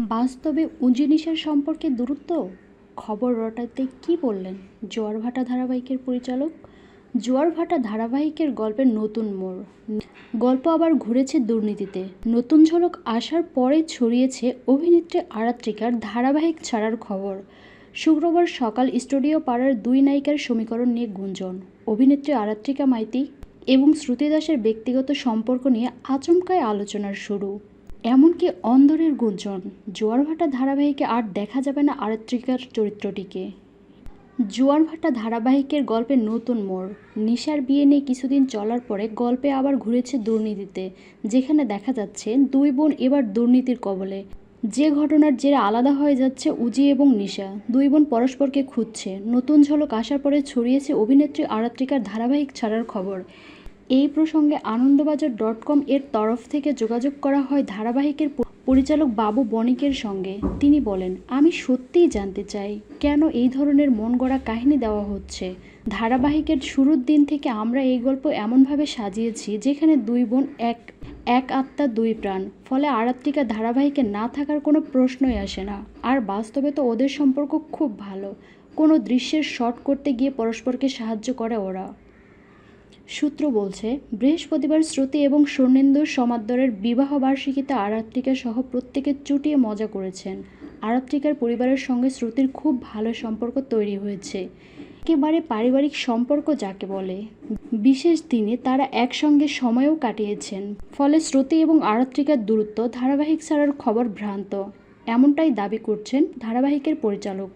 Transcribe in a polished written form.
বাস্তবে উজি-নিশার সম্পর্কে দূরত্ব? খবর রটাতে কী বললেন জোয়ার-ভাটা ধারাবাহিকের পরিচালক? জোয়ার-ভাটা ধারাবাহিকের গল্পের নতুন মোড়। গল্প আবার ঘুরেছে দুর্নীতিতে। নতুন ঝলক আসার পরে ছড়িয়েছে অভিনেত্রী আরাত্রিকার ধারাবাহিক ছাড়ার খবর। শুক্রবার সকাল স্টুডিও পাড়ার দুই নায়িকার সমীকরণ নিয়ে গুঞ্জন। অভিনেত্রী আরাত্রিকা মাইতি এবং শ্রুতি দাসের ব্যক্তিগত সম্পর্ক নিয়ে আচমকাই আলোচনার শুরু। এমনকি অন্দরের গুঞ্জন, জোয়ার-ভাটা ধারাবাহিকে আর দেখা যাবে না আরাত্রিকার চরিত্রটিকে। জোয়ার-ভাটা ধারাবাহিকের গল্পে নতুন মোড়। নিশার বিয়ে নিয়ে কিছুদিন চলার পরে গল্পে আবার ঘুরেছে দুর্নীতিতে, যেখানে দেখা যাচ্ছে দুই বোন এবার দুর্নীতির কবলে। যে ঘটনার জেরে আলাদা হয়ে যাচ্ছে উজি এবং নিশা, দুই বোন পরস্পরকে খুঁজছে। নতুন ঝলক আসার পরে ছড়িয়েছে অভিনেত্রী আরাত্রিকার ধারাবাহিক ছাড়ার খবর। এই প্রসঙ্গে আনন্দবাজার.com এর তরফ থেকে যোগাযোগ করা হয় ধারাবাহিকের পরিচালক বাবু বণিকের সঙ্গে। তিনি বলেন, আমি সত্যিই জানতে চাই কেন এই ধরনের মন গড়া কাহিনী দেওয়া হচ্ছে। ধারাবাহিকের শুরুর দিন থেকে আমরা এই গল্প এমনভাবে সাজিয়েছি যেখানে দুই বোন এক আত্মা দুই প্রাণ। ফলে আরাত্রিকা ধারাবাহিকে না থাকার কোনো প্রশ্নই আসে না। আর বাস্তবে তো ওদের সম্পর্ক খুব ভালো। কোনো দৃশ্যের শট করতে গিয়ে পরস্পরকে সাহায্য করে ওরা। সূত্র বলছে, বৃহস্পতিবার শ্রুতি এবং স্বর্ণেন্দুর সমাদরের বিবাহবার্ষিকীতে আরাত্রিকা সহ প্রত্যেকে চুটিয়ে মজা করেছেন। আরাত্রিকার পরিবারের সঙ্গে শ্রুতির খুব ভালো সম্পর্ক তৈরি হয়েছে, একেবারে পারিবারিক সম্পর্ক যাকে বলে। বিশেষ দিনে তারা একসঙ্গে সময়ও কাটিয়েছেন। ফলে শ্রুতি এবং আরাত্রিকার দূরত্ব ধারাবাহিক ছাড়ার খবর ভ্রান্ত, এমনটাই দাবি করছেন ধারাবাহিকের পরিচালক।